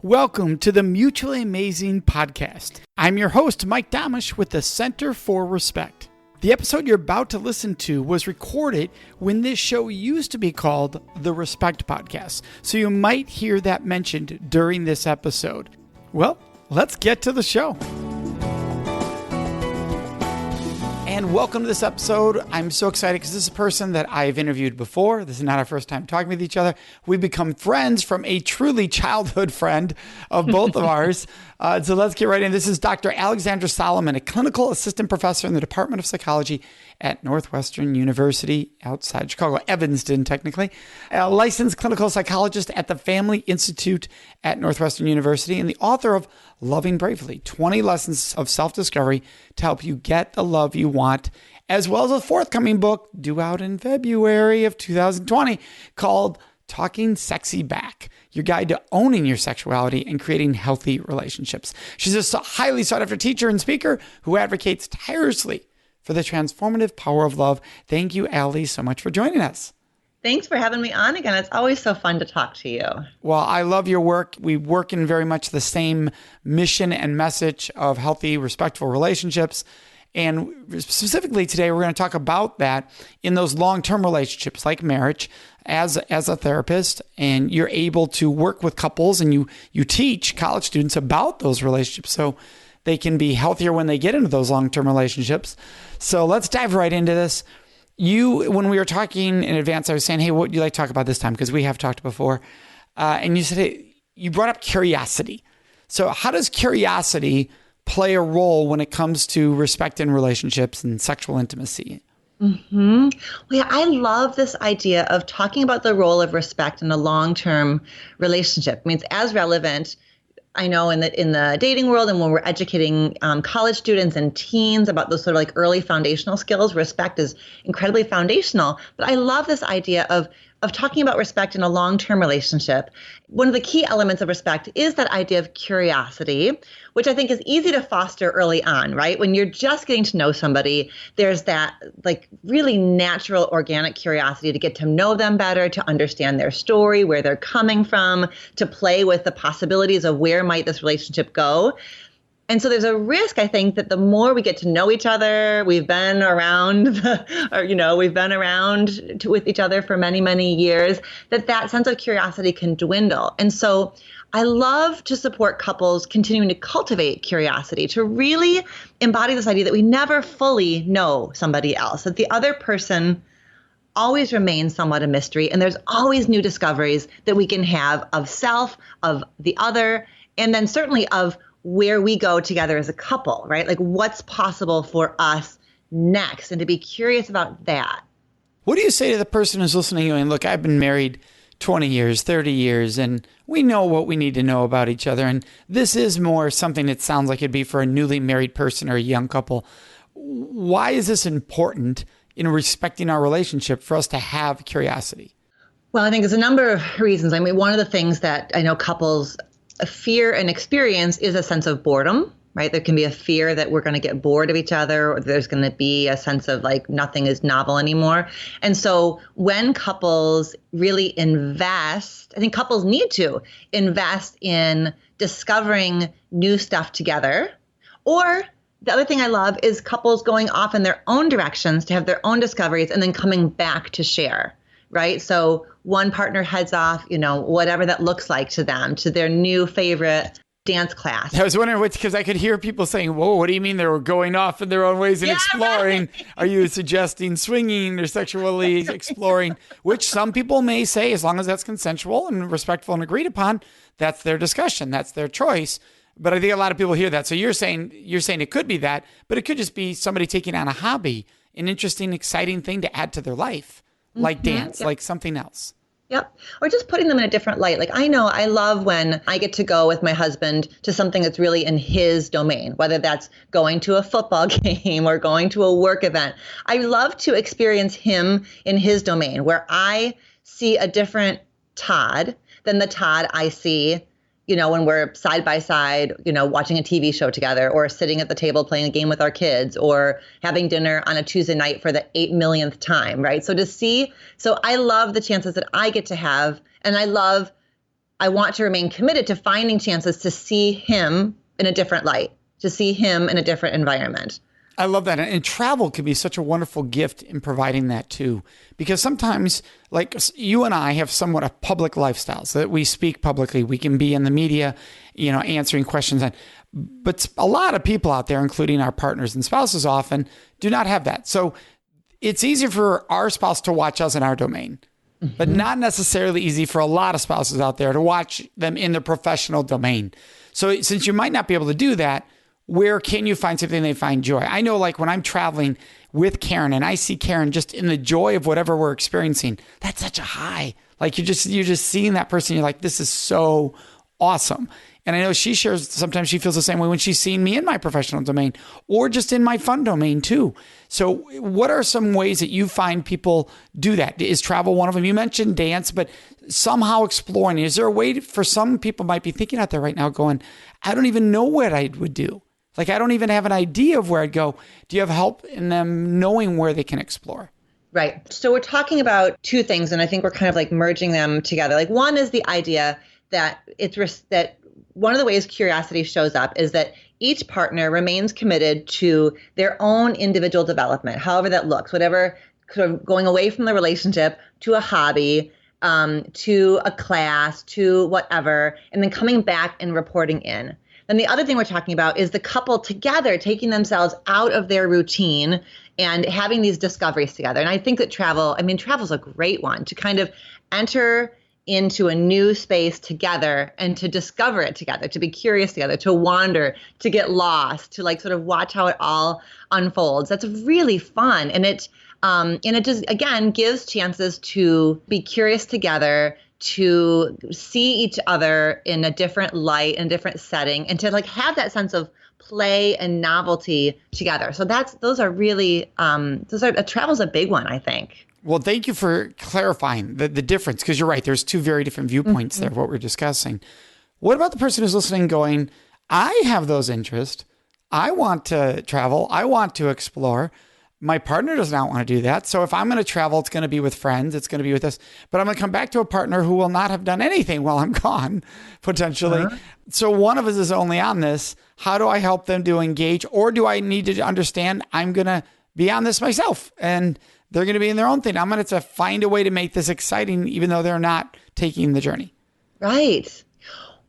Welcome to the Mutually Amazing Podcast. I'm your host, Mike Domish with the Center for Respect. The episode you're about to listen to was recorded when this show used to be called the Respect Podcast, so you might hear that mentioned during this episode. Well, let's get to the show. And welcome to this episode. I'm so excited because this is a person that I've interviewed before. This is not our first time talking with each other. We've become friends from a truly childhood friend of both of ours. So let's get right in. This is Dr. Alexandra Solomon, a clinical assistant professor in the Department of Psychology at Northwestern University outside Chicago, Evanston, technically. A licensed clinical psychologist at the Family Institute at Northwestern University and the author of Loving Bravely, 20 Lessons of Self-Discovery to help you get the love you want, as well as a forthcoming book due out in February of 2020 called Talking Sexy Back, your guide to owning your sexuality and creating healthy relationships. She's a highly sought after teacher and speaker who advocates tirelessly for the transformative power of love. Thank you, Allie, so much for joining us. Thanks for having me on again. It's always so fun to talk to you. Well, I love your work. We work in very much the same mission and message of healthy, respectful relationships. And specifically today, we're going to talk about that in those long-term relationships like marriage as a therapist. And you're able to work with couples and you teach college students about those relationships so they can be healthier when they get into those long-term relationships. So let's dive right into this. When we were talking in advance, I was saying, hey, what would you like to talk about this time? Because we have talked before. And you said, hey, you brought up curiosity. So how does curiosity play a role when it comes to respect in relationships and sexual intimacy? Well, yeah, I love this idea of talking about the role of respect in a long-term relationship. I mean, it's as relevant, I know, in the dating world and when we're educating college students and teens about those sort of like early foundational skills. Respect is incredibly foundational. But I love this idea of talking about respect in a long-term relationship. One of the key elements of respect is that idea of curiosity, which I think is easy to foster early on, right? When you're just getting to know somebody, there's that like really natural, organic curiosity to get to know them better, to understand their story, where they're coming from, to play with the possibilities of where might this relationship go. And so there's a risk, I think, that the more we get to know each other, we've been around with each other for many, many years, that sense of curiosity can dwindle. And so I love to support couples continuing to cultivate curiosity, to really embody this idea that we never fully know somebody else, that the other person always remains somewhat a mystery. And there's always new discoveries that we can have of self, of the other, and then certainly of where we go together as a couple, right? Like what's possible for us next, and to be curious about that. What do you say to the person who's listening to you and look, I've been married 20 years, 30 years, and we know what we need to know about each other. And this is more something that sounds like it'd be for a newly married person or a young couple. Why is this important in respecting our relationship for us to have curiosity? Well, I think there's a number of reasons. I mean, one of the things that I know couples fear and experience is a sense of boredom, right? There can be a fear that we're going to get bored of each other, or there's going to be a sense of like nothing is novel anymore. And so when couples really invest, I think couples need to invest in discovering new stuff together. Or the other thing I love is couples going off in their own directions to have their own discoveries and then coming back to share. Right? So one partner heads off, whatever that looks like to them, to their new favorite dance class. I was wondering because I could hear people saying, whoa, what do you mean they were going off in their own ways and exploring? Right. Are you suggesting swinging or sexually exploring? Which some people may say, as long as that's consensual and respectful and agreed upon, that's their discussion, that's their choice. But I think a lot of people hear that. So you're saying it could be that, but it could just be somebody taking on a hobby, an interesting, exciting thing to add to their life. Like dance, like something else. Yep. Or just putting them in a different light. Like I know I love when I get to go with my husband to something that's really in his domain, whether that's going to a football game or going to a work event. I love to experience him in his domain where I see a different Todd than the Todd I see when we're side by side, watching a TV show together or sitting at the table playing a game with our kids or having dinner on a Tuesday night for the 8 millionth time, right? So I love the chances that I get to have, and I love I want to remain committed to finding chances to see him in a different light, to see him in a different environment. I love that. And travel can be such a wonderful gift in providing that too. Because sometimes, like you and I have somewhat of public lifestyles that we speak publicly. We can be in the media, answering questions. But a lot of people out there, including our partners and spouses often, do not have that. So it's easier for our spouse to watch us in our domain, but not necessarily easy for a lot of spouses out there to watch them in their professional domain. So since you might not be able to do that, where can you find something they find joy? I know, like when I'm traveling with Karen and I see Karen just in the joy of whatever we're experiencing, that's such a high. Like you're just seeing that person. You're like, this is so awesome. And I know she shares, sometimes she feels the same way when she's seen me in my professional domain or just in my fun domain too. So what are some ways that you find people do that? Is travel one of them? You mentioned dance, but somehow exploring. Is there a way for some people might be thinking out there right now going, I don't even know what I would do. Like, I don't even have an idea of where I'd go. Do you have help in them knowing where they can explore? Right. So we're talking about two things, and I think we're kind of like merging them together. Like one is the idea that that one of the ways curiosity shows up is that each partner remains committed to their own individual development, however that looks, whatever, sort of going away from the relationship to a hobby, to a class, to whatever, and then coming back and reporting in. And the other thing we're talking about is the couple together taking themselves out of their routine and having these discoveries together. And I think that travel's a great one to kind of enter into a new space together and to discover it together, to be curious together, to wander, to get lost, to like sort of watch how it all unfolds. That's really fun. And it just, again, gives chances to be curious together, to see each other in a different light, in a different setting, and to like have that sense of play and novelty together. So those are travel's a big one, I think. Well, thank you for clarifying the difference, because you're right. There's two very different viewpoints there, what we're discussing. What about the person who's listening going, I have those interests. I want to travel. I want to explore. My partner does not want to do that. So if I'm going to travel, it's going to be with friends. It's going to be with us. But I'm going to come back to a partner who will not have done anything while I'm gone, potentially. So one of us is only on this. How do I help them to engage? Or do I need to understand I'm going to be on this myself and they're going to be in their own thing? I'm going to have to find a way to make this exciting, even though they're not taking the journey. Right.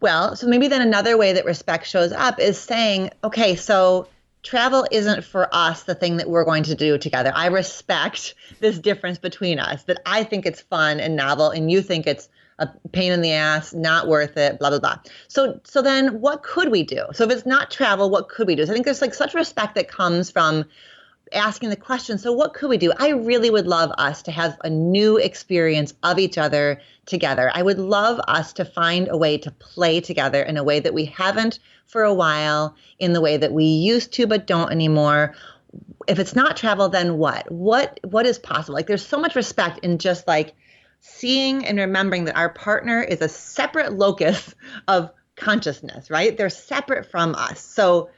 Well, so maybe then another way that respect shows up is saying, okay, so travel isn't for us the thing that we're going to do together. I respect this difference between us, that I think it's fun and novel and you think it's a pain in the ass, not worth it, blah, blah, blah. So then what could we do? So if it's not travel, what could we do? So I think there's like such respect that comes from asking the question, so what could we do? I really would love us to have a new experience of each other together. I would love us to find a way to play together in a way that we haven't for a while, in the way that we used to but don't anymore. If it's not travel, then what? What is possible? Like there's so much respect in just like seeing and remembering that our partner is a separate locus of consciousness, right? They're separate from us. So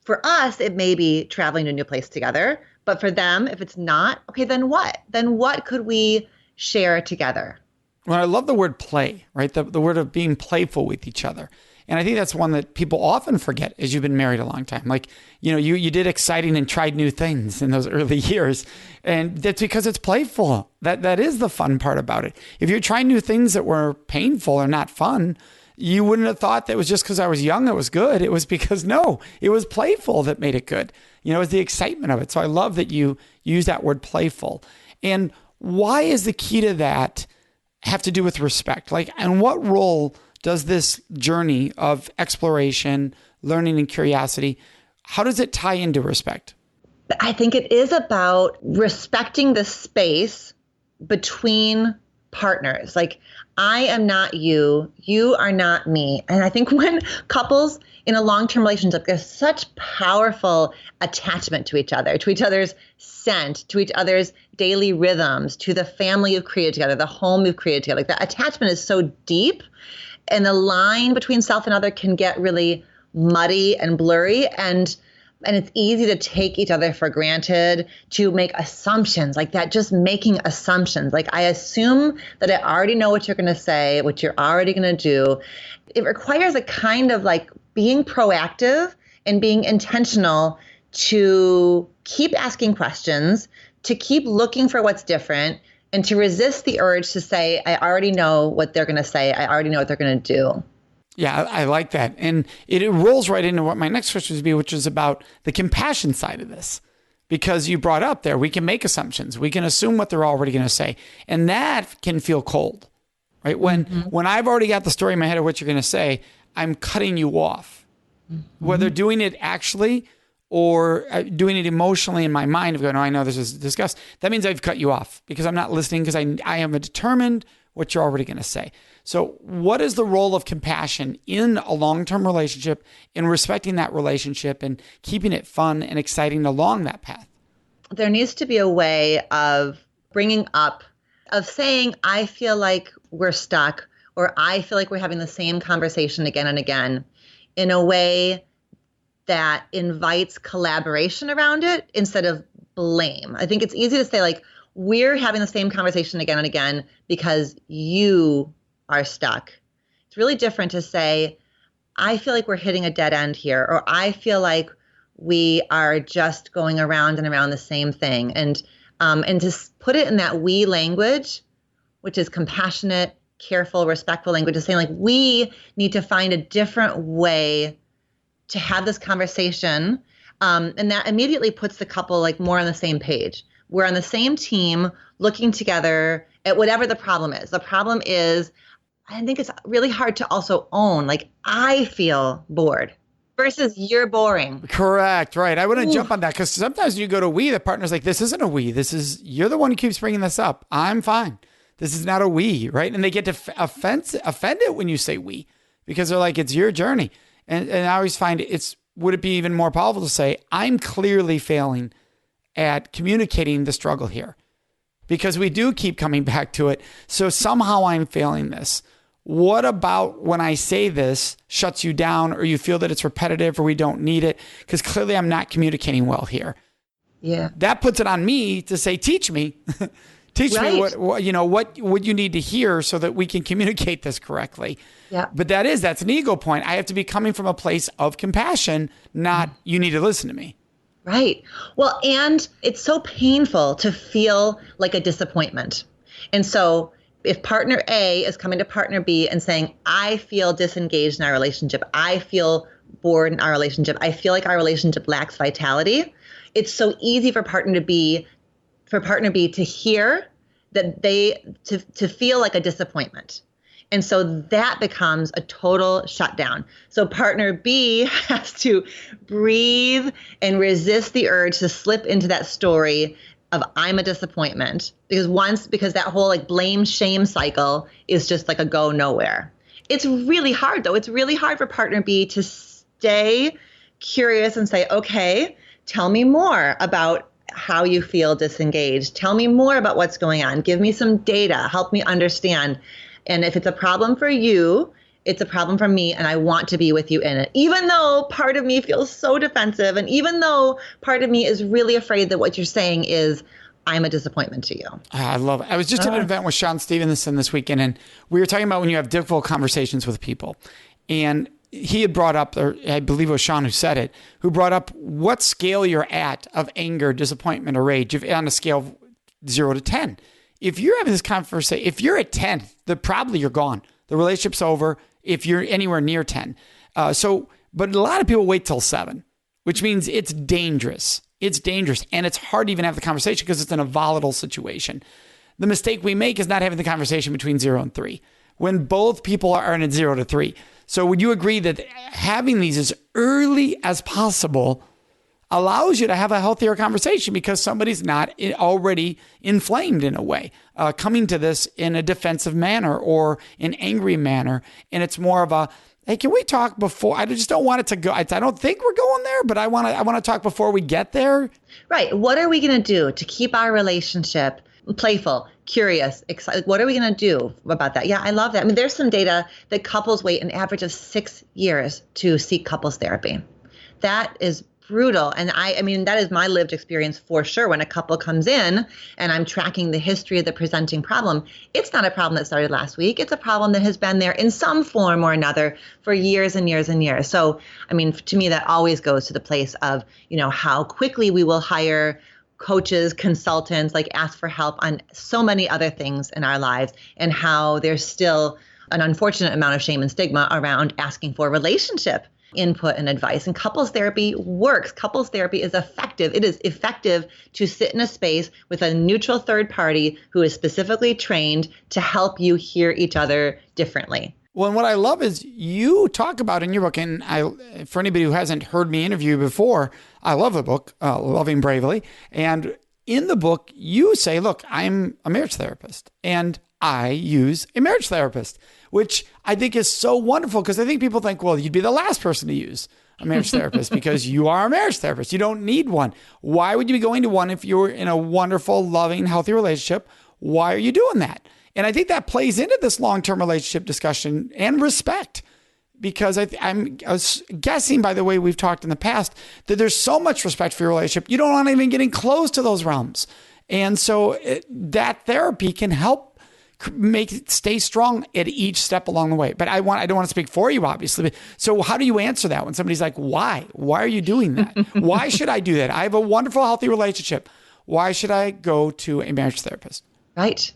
for us, it may be traveling to a new place together, but for them, if it's not, okay, then what? Then what could we share together? Well, I love the word play, right? The word of being playful with each other. And I think that's one that people often forget as you've been married a long time. Like, you did exciting and tried new things in those early years. And that's because it's playful. That is the fun part about it. If you're trying new things that were painful or not fun, you wouldn't have thought that was just because I was young, it was good. It was because, no, it was playful that made it good. It was the excitement of it. So I love that you use that word playful. And why is the key to that have to do with respect? Like, and what role does this journey of exploration, learning, and curiosity, how does it tie into respect? I think it is about respecting the space between partners. Like, I am not you, you are not me. And I think when couples in a long-term relationship, there's such powerful attachment to each other, to each other's scent, to each other's daily rhythms, to the family you've created together, the home you've created together. Like, that attachment is so deep, and the line between self and other can get really muddy and blurry. And And it's easy to take each other for granted, to make assumptions like that, just making assumptions. Like, I assume that I already know what you're going to say, what you're already going to do. It requires a kind of like being proactive and being intentional to keep asking questions, to keep looking for what's different, and to resist the urge to say, I already know what they're going to say. I already know what they're going to do. Yeah, I like that. And it rolls right into what my next question would be, which is about the compassion side of this. Because you brought up there, we can make assumptions. We can assume what they're already going to say. And that can feel cold, right? When I've already got the story in my head of what you're going to say, I'm cutting you off. Whether doing it actually or doing it emotionally in my mind of going, oh, I know this is discussed. That means I've cut you off because I'm not listening because I am determined what you're already going to say. So what is the role of compassion in a long-term relationship, in respecting that relationship and keeping it fun and exciting along that path? There needs to be a way of bringing up, of saying, I feel like we're stuck, or I feel like we're having the same conversation again and again, in a way that invites collaboration around it instead of blame. I think it's easy to say, like, we're having the same conversation again and again because you are stuck. It's really different to say, I feel like we're hitting a dead end here, or I feel like we are just going around and around the same thing. And to put it in that we language, which is compassionate, careful, respectful language, is saying, like, we need to find a different way to have this conversation. And that immediately puts the couple like more on the same page. We're on the same team looking together at whatever the problem is. The problem is, I think it's really hard to also own, like, I feel bored versus you're boring. Correct. Right. I wouldn't jump on that because sometimes you go to we, the partner's like, this isn't a we. This is, you're the one who keeps bringing this up. I'm fine. This is not a we, right? And they get to offended when you say we because they're like, it's your journey. And I always find would it be even more powerful to say, I'm clearly failing at communicating the struggle here because we do keep coming back to it. So somehow I'm failing this. What about when I say this shuts you down or you feel that it's repetitive or we don't need it? Because clearly I'm not communicating well here. Yeah. That puts it on me to say, teach me. Teach me what you need to hear so that we can communicate this correctly. Yeah. But that's an ego point. I have to be coming from a place of compassion, not you need to listen to me. Right. Well, and it's so painful to feel like a disappointment. And so if partner A is coming to partner B and saying, I feel disengaged in our relationship, I feel bored in our relationship, I feel like our relationship lacks vitality, it's so easy for partner B to hear that to feel like a disappointment. And so that becomes a total shutdown. So partner B has to breathe and resist the urge to slip into that story of I'm a disappointment because that whole like blame shame cycle is just like a go nowhere. It's really hard though. It's really hard for partner B to stay curious and say, okay, tell me more about how you feel disengaged. Tell me more about what's going on. Give me some data. Help me understand. And if it's a problem for you, it's a problem for me, and I want to be with you in it. Even though part of me feels so defensive, and even though part of me is really afraid that what you're saying is, I'm a disappointment to you. I love it. I was just at an event with Sean Stevenson this weekend, and we were talking about when you have difficult conversations with people. And he had brought up, or I believe it was Sean who said it, who brought up what scale you're at of anger, disappointment, or rage on a scale of 0 to 10. If you're having this conversation, if you're at 10, probably you're gone. The relationship's over if you're anywhere near 10. But a lot of people wait till 7, which means it's dangerous. It's dangerous. And it's hard to even have the conversation because it's in a volatile situation. The mistake we make is not having the conversation between 0 and 3 when both people are in a 0 to 3. So would you agree that having these as early as possible allows you to have a healthier conversation because somebody's not already inflamed in a way, coming to this in a defensive manner or an angry manner. And it's more of a, hey, can we talk before? I just don't want it to go. I don't think we're going there, but I want to talk before we get there. Right. What are we going to do to keep our relationship playful, curious, excited? What are we going to do about that? Yeah, I love that. I mean, there's some data that couples wait an average of 6 years to seek couples therapy. That is brutal. And I mean, that is my lived experience for sure. When a couple comes in and I'm tracking the history of the presenting problem, it's not a problem that started last week. It's a problem that has been there in some form or another for years and years and years. So, I mean, to me, that always goes to the place of, how quickly we will hire coaches, consultants, like ask for help on so many other things in our lives, and how there's still an unfortunate amount of shame and stigma around asking for relationship input and advice. And couples therapy works. Couples therapy is effective. It is effective to sit in a space with a neutral third party who is specifically trained to help you hear each other differently. Well, and what I love is you talk about in your book, and for anybody who hasn't heard me interview before, I love the book, Loving Bravely. And in the book, you say, look, I'm a marriage therapist and I use a marriage therapist, which I think is so wonderful, because I think people think, well, you'd be the last person to use a marriage therapist because you are a marriage therapist. You don't need one. Why would you be going to one if you're in a wonderful, loving, healthy relationship? Why are you doing that? And I think that plays into this long-term relationship discussion and respect, because I was guessing by the way we've talked in the past that there's so much respect for your relationship. You don't want even getting close to those realms. And so that therapy can help make it stay strong at each step along the way. But I don't want to speak for you, obviously. So how do you answer that when somebody's like, why? Why are you doing that? Why should I do that? I have a wonderful, healthy relationship. Why should I go to a marriage therapist? Right.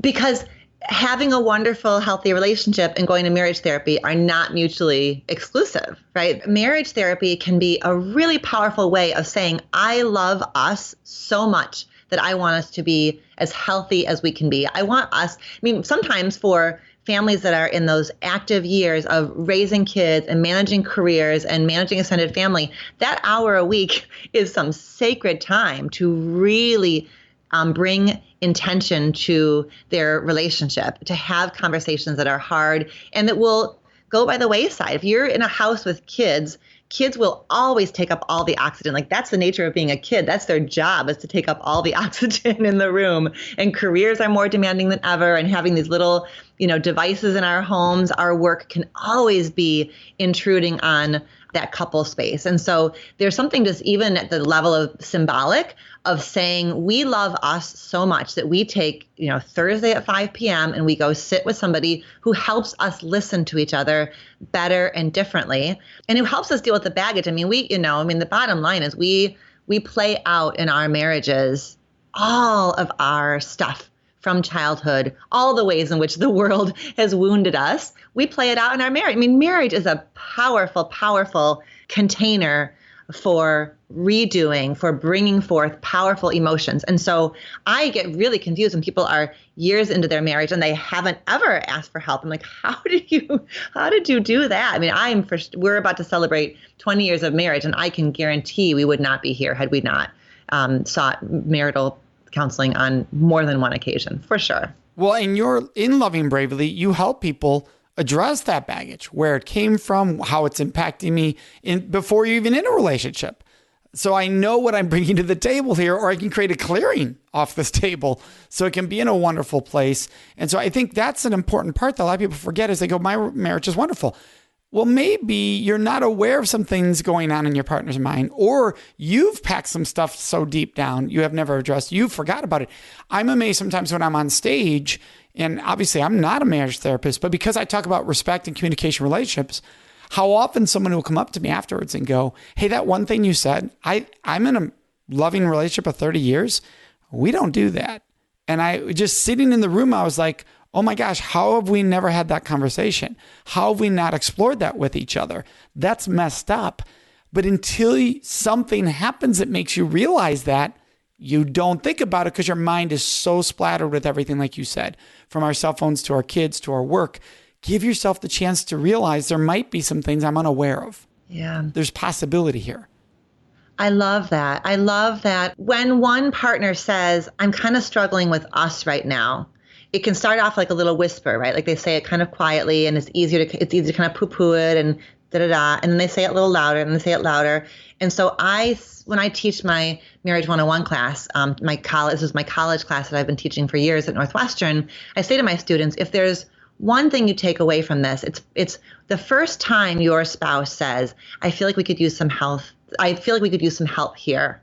Because having a wonderful, healthy relationship and going to marriage therapy are not mutually exclusive, right? Marriage therapy can be a really powerful way of saying, I love us so much that I want us to be as healthy as we can be. Sometimes for families that are in those active years of raising kids and managing careers and managing extended family, that hour a week is some sacred time to really bring intention to their relationship, to have conversations that are hard and that will go by the wayside. If you're in a house with kids will always take up all the oxygen. Like, that's the nature of being a kid. That's their job, is to take up all the oxygen in the room. And careers are more demanding than ever. And having these little, devices in our homes, our work can always be intruding on that couple space. And so there's something just even at the level of symbolic of saying we love us so much that we take, Thursday at 5 p.m. and we go sit with somebody who helps us listen to each other better and differently, and who helps us deal with the baggage. The bottom line is we play out in our marriages all of our stuff from childhood, all the ways in which the world has wounded us. We play it out in our marriage. Marriage is a powerful, powerful container for redoing, for bringing forth powerful emotions. And so I get really confused when people are years into their marriage and they haven't ever asked for help. I'm like, how did you do that? We're about to celebrate 20 years of marriage, and I can guarantee we would not be here had we not sought marital counseling on more than one occasion, for sure. Well, in Loving Bravely, you help people address that baggage, where it came from, how it's impacting me before you're even in a relationship. So I know what I'm bringing to the table here, or I can create a clearing off this table so it can be in a wonderful place. And so I think that's an important part that a lot of people forget, is they go, my marriage is wonderful. Well, maybe you're not aware of some things going on in your partner's mind, or you've packed some stuff so deep down you have never addressed. You forgot about it. I'm amazed sometimes when I'm on stage, and obviously I'm not a marriage therapist, but because I talk about respect and communication relationships, how often someone will come up to me afterwards and go, hey, that one thing you said, I'm in a loving relationship of 30 years. We don't do that. And I just sitting in the room, I was like, oh my gosh, how have we never had that conversation? How have we not explored that with each other? That's messed up. But until something happens that makes you realize that, you don't think about it because your mind is so splattered with everything, like you said, from our cell phones to our kids to our work. Give yourself the chance to realize there might be some things I'm unaware of. Yeah. There's possibility here. I love that. I love that when one partner says, I'm kind of struggling with us right now, it can start off like a little whisper, right? Like they say it kind of quietly, and it's easy to kind of poo-poo it and da-da-da. And then they say it a little louder, and they say it louder. And so when I teach my Marriage 101 class, this is my college class that I've been teaching for years at Northwestern, I say to my students, if there's one thing you take away from this, it's the first time your spouse says, I feel like we could use some help. I feel like we could use some help here.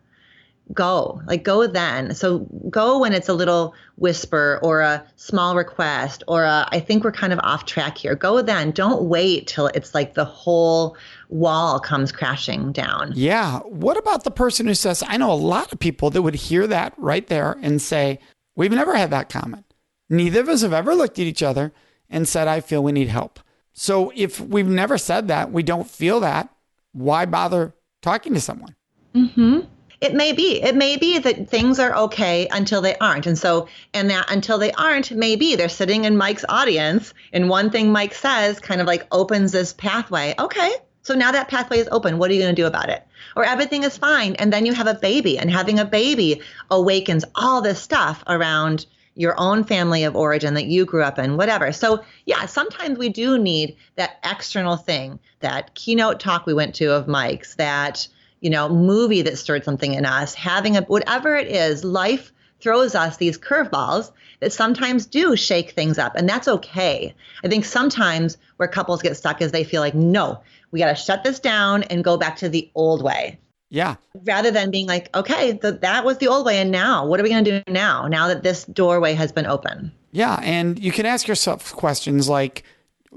Go then. So go when it's a little whisper or a small request or I think we're kind of off track here. Go then. Don't wait till it's like the whole wall comes crashing down. Yeah. What about the person who says, I know a lot of people that would hear that right there and say, we've never had that comment. Neither of us have ever looked at each other and said, I feel we need help. So if we've never said that, we don't feel that, why bother talking to someone? Mm-hmm. It may be that things are okay until they aren't. And that until they aren't, maybe they're sitting in Mike's audience and one thing Mike says kind of like opens this pathway. Okay. So now that pathway is open. What are you going to do about it? Or everything is fine. And then you have a baby, and having a baby awakens all this stuff around your own family of origin that you grew up in, whatever. So yeah, sometimes we do need that external thing, that keynote talk we went to of Mike's, that movie that stirred something in us, having whatever it is, life throws us these curveballs that sometimes do shake things up. And that's okay. I think sometimes where couples get stuck is they feel like, no, we got to shut this down and go back to the old way. Yeah. Rather than being like, okay, that was the old way. And now what are we going to do now that this doorway has been open? Yeah. And you can ask yourself questions like,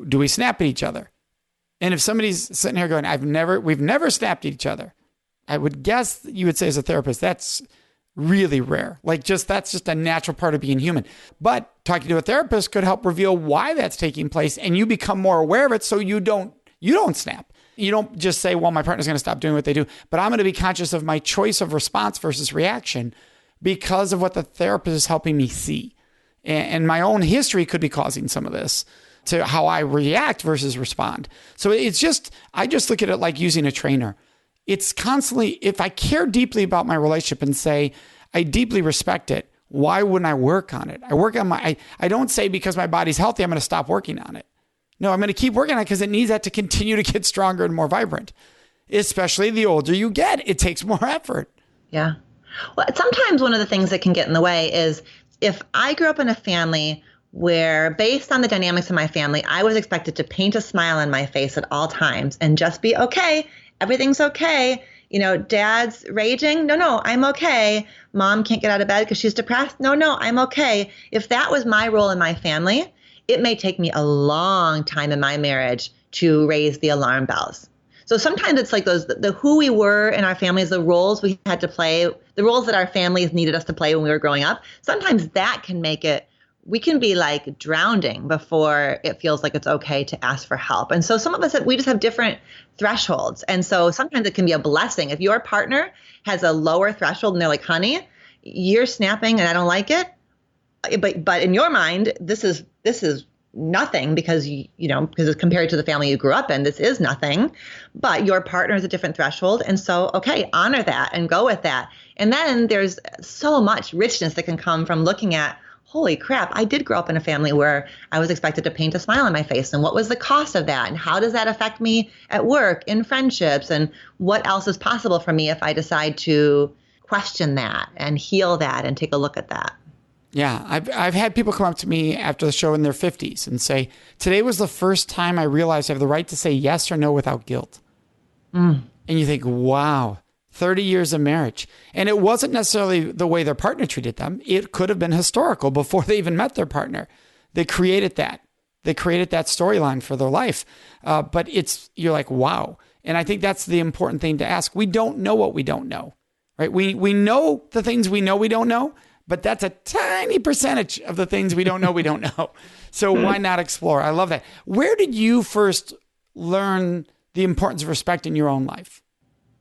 do we snap at each other? And if somebody's sitting here going, we've never snapped at each other, I would guess you would say as a therapist, that's really rare. That's just a natural part of being human. But talking to a therapist could help reveal why that's taking place, and you become more aware of it so you don't snap. You don't just say, well, my partner's going to stop doing what they do, but I'm going to be conscious of my choice of response versus reaction because of what the therapist is helping me see. And my own history could be causing some of this to how I react versus respond. So I just look at it like using a trainer. It's constantly, if I care deeply about my relationship and say, I deeply respect it, why wouldn't I work on it? I don't say because my body's healthy, I'm going to stop working on it. No, I'm going to keep working on it because it needs that to continue to get stronger and more vibrant. Especially the older you get, it takes more effort. Yeah. Well, sometimes one of the things that can get in the way is if I grew up in a family where, based on the dynamics of my family, I was expected to paint a smile on my face at all times and just be okay. Everything's okay. Dad's raging. No, I'm okay. Mom can't get out of bed because she's depressed. No, I'm okay. If that was my role in my family, it may take me a long time in my marriage to raise the alarm bells. So sometimes it's like the who we were in our families, the roles we had to play, the roles that our families needed us to play when we were growing up. Sometimes that can make it, we can be like drowning before it feels like it's okay to ask for help. And so some of us, we just have different thresholds. And so sometimes it can be a blessing. If your partner has a lower threshold and they're like, honey, you're snapping and I don't like it. But in your mind, this is nothing because because compared to the family you grew up in, this is nothing. But your partner is a different threshold. And so, okay, honor that and go with that. And then there's so much richness that can come from looking at, holy crap, I did grow up in a family where I was expected to paint a smile on my face. And what was the cost of that? And how does that affect me at work, in friendships? And what else is possible for me if I decide to question that and heal that and take a look at that? Yeah, I've had people come up to me after the show in their 50s and say, today was the first time I realized I have the right to say yes or no without guilt. And you think, wow, 30 years of marriage. And it wasn't necessarily the way their partner treated them. It could have been historical before they even met their partner. They created that. They created that storyline for their life. But you're like, wow. And I think that's the important thing to ask. We don't know what we don't know, right? We know the things we don't know, but that's a tiny percentage of the things we don't know. So why not explore? I love that. Where did you first learn the importance of respect in your own life?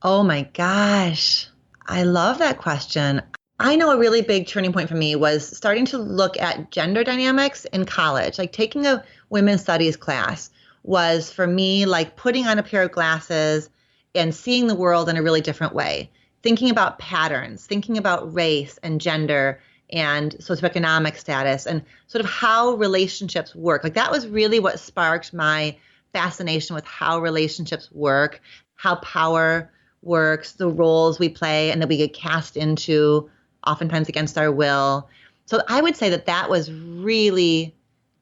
Oh my gosh. I love that question. I know a really big turning point for me was starting to look at gender dynamics in college. Like taking a women's studies class was for me like putting on a pair of glasses and seeing the world in a really different way. Thinking about patterns, thinking about race and gender and socioeconomic status and sort of how relationships work. Like that was really what sparked my fascination with how relationships work, how power works, the roles we play and that we get cast into oftentimes against our will. So I would say that was really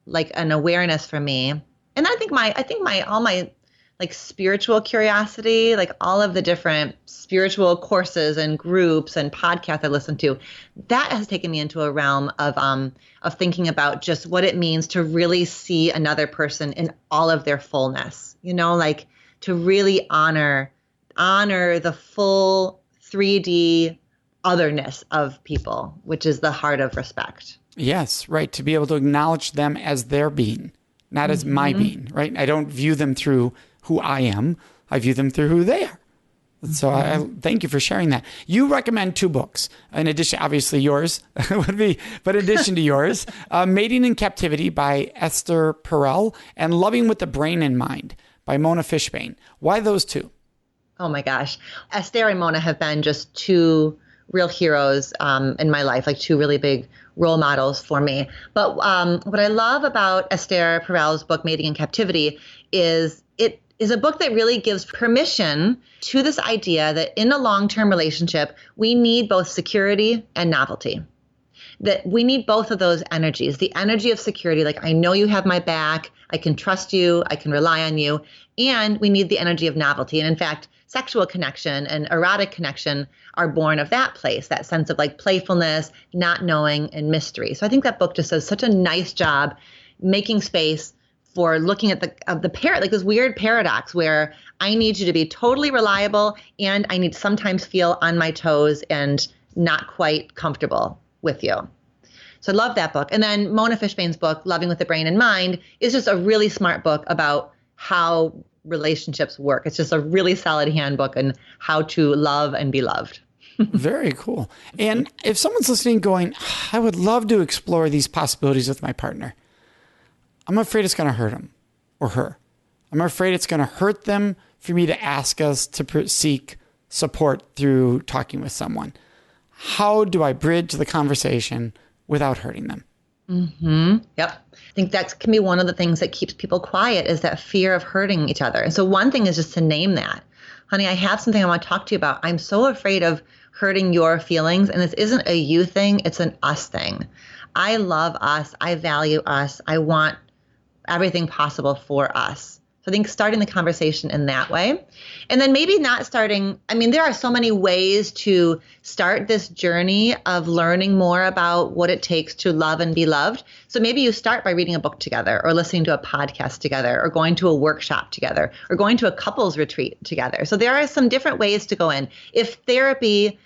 like an awareness for me. And all my like spiritual curiosity, like all of the different spiritual courses and groups and podcasts I listen to, that has taken me into a realm of thinking about just what it means to really see another person in all of their fullness, like to really honor the full 3D otherness of people, which is the heart of respect. Yes, right. To be able to acknowledge them as their being, not as my being, right? I don't view them through who I am. I view them through who they are. So I thank you for sharing that. You recommend 2 books, in addition, obviously yours would be, but in addition to yours, Mating in Captivity by Esther Perel and Loving with the Brain in Mind by Mona Fishbane. Why those 2? Oh my gosh. Esther and Mona have been just 2 real heroes in my life, like 2 really big role models for me. But what I love about Esther Perel's book, Mating in Captivity, is it is a book that really gives permission to this idea that in a long-term relationship, we need both security and novelty. That we need both of those energies, the energy of security, like I know you have my back, I can trust you, I can rely on you, and we need the energy of novelty. And in fact, sexual connection and erotic connection are born of that place, that sense of like playfulness, not knowing, and mystery. So I think that book just does such a nice job making space for looking at like this weird paradox where I need you to be totally reliable and I need to sometimes feel on my toes and not quite comfortable with you. So I love that book. And then Mona Fishbane's book, Loving with the Brain in Mind, is just a really smart book about how relationships work. It's just a really solid handbook on how to love and be loved. Very cool. And if someone's listening going, I would love to explore these possibilities with my partner, I'm afraid it's going to hurt him or her. I'm afraid it's going to hurt them for me to ask us to seek support through talking with someone. How do I bridge the conversation without hurting them? Yep. I think that can be one of the things that keeps people quiet is that fear of hurting each other. And so one thing is just to name that. Honey, I have something I want to talk to you about. I'm so afraid of hurting your feelings. And this isn't a you thing. It's an us thing. I love us. I value us. I want everything possible for us. So I think starting the conversation in that way. And then maybe not starting, there are so many ways to start this journey of learning more about what it takes to love and be loved. So maybe you start by reading a book together or listening to a podcast together or going to a workshop together or going to a couples retreat together. So there are some different ways to go in. If therapy,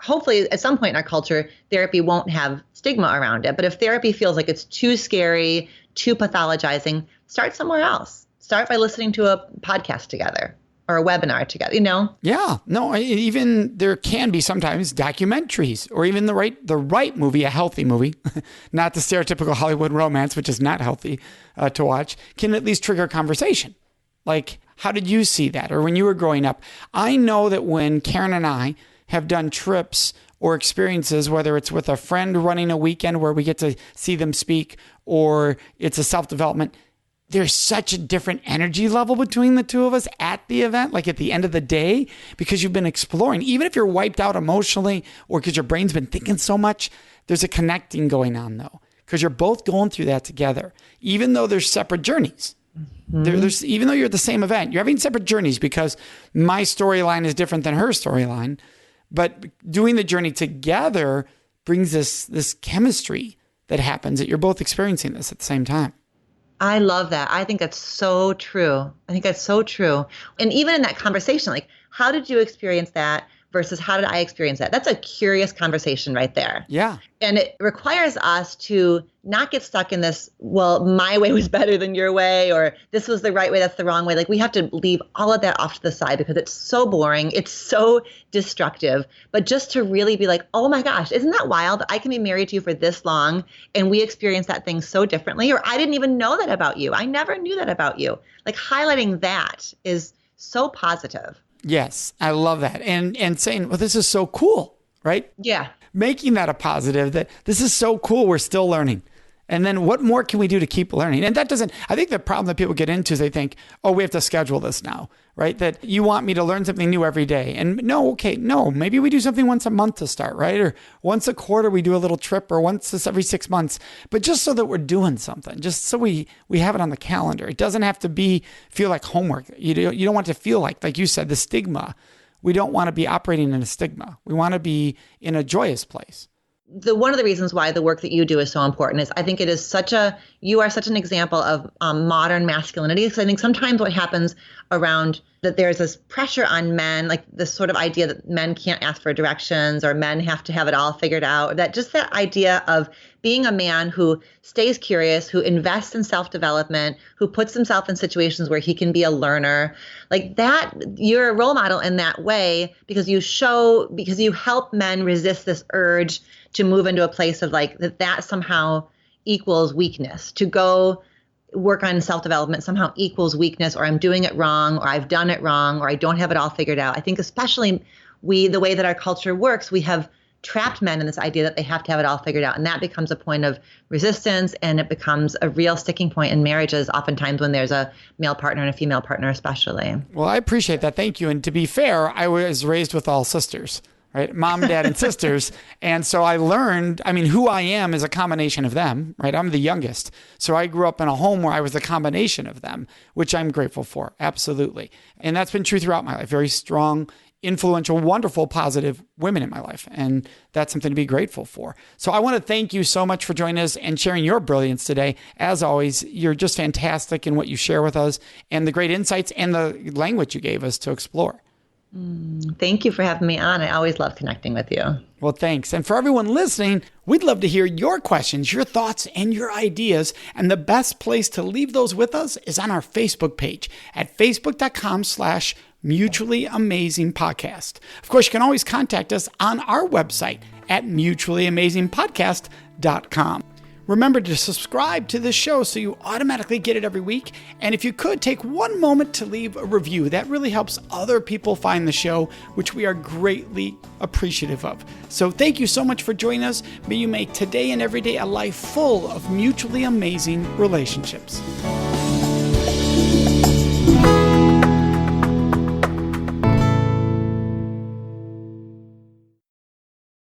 hopefully at some point in our culture, therapy won't have stigma around it. But if therapy feels like it's too scary, too pathologizing, start somewhere else. Start by listening to a podcast together or a webinar together, Yeah. No, even there can be sometimes documentaries or even the right movie, a healthy movie, not the stereotypical Hollywood romance, which is not healthy to watch, can at least trigger a conversation. Like, how did you see that? Or when you were growing up? I know that when Karen and I have done trips or experiences, whether it's with a friend running a weekend where we get to see them speak, or it's a self-development, there's such a different energy level between the 2 of us at the event, like at the end of the day, because you've been exploring. Even if you're wiped out emotionally or because your brain's been thinking so much, there's a connecting going on though, because you're both going through that together, even though there's separate journeys. Even though you're at the same event, you're having separate journeys because my storyline is different than her storyline. But doing the journey together brings this chemistry that happens that you're both experiencing this at the same time. I love that. I think that's so true. And even in that conversation, like, how did you experience that versus how did I experience that? That's a curious conversation right there. Yeah. And it requires us to not get stuck in this, well, my way was better than your way, or this was the right way, that's the wrong way. Like, we have to leave all of that off to the side because it's so boring. It's so destructive. But just to really be like, oh my gosh, isn't that wild? I can be married to you for this long and we experience that thing so differently. Or I didn't even know that about you. I never knew that about you. Like, highlighting that is so positive. Yes, I love that. And saying, well, this is so cool, right? Yeah. Making that a positive, that this is so cool. We're still learning. And then what more can we do to keep learning? And I think the problem that people get into is they think, oh, we have to schedule this now, right? That you want me to learn something new every day. And no, maybe we do something once a month to start, right? Or once a quarter, we do a little trip, or once every 6 months, but just so that we're doing something, just so we have it on the calendar. It doesn't have to feel like homework. You don't want it to feel like you said, the stigma. We don't want to be operating in a stigma. We want to be in a joyous place. One of the reasons why the work that you do is so important is I think you are such an example of modern masculinity. So I think sometimes what happens around that there's this pressure on men, like this sort of idea that men can't ask for directions or men have to have it all figured out, that idea of being a man who stays curious, who invests in self-development, who puts himself in situations where he can be a learner, like that, you're a role model in that way because you help men resist this urge to move into a place of like that somehow equals weakness. To go work on self-development somehow equals weakness, or I'm doing it wrong, or I've done it wrong, or I don't have it all figured out. I think especially the way that our culture works, we have trapped men in this idea that they have to have it all figured out. And that becomes a point of resistance, and it becomes a real sticking point in marriages, oftentimes when there's a male partner and a female partner especially. Well, I appreciate that. Thank you. And to be fair, I was raised with all sisters. Right? Mom, dad, and sisters. And so I learned, who I am is a combination of them, right? I'm the youngest. So I grew up in a home where I was a combination of them, which I'm grateful for. Absolutely. And that's been true throughout my life. Very strong, influential, wonderful, positive women in my life. And that's something to be grateful for. So I want to thank you so much for joining us and sharing your brilliance today. As always, you're just fantastic in what you share with us and the great insights and the language you gave us to explore. Thank you for having me on. I always love connecting with you. Well, thanks. And for everyone listening, we'd love to hear your questions, your thoughts, and your ideas. And the best place to leave those with us is on our Facebook page at facebook.com/Mutually Amazing Podcast. Of course, you can always contact us on our website at mutuallyamazingpodcast.com. Remember to subscribe to this show so you automatically get it every week. And if you could, take one moment to leave a review. That really helps other people find the show, which we are greatly appreciative of. So thank you so much for joining us. May you make today and every day a life full of mutually amazing relationships.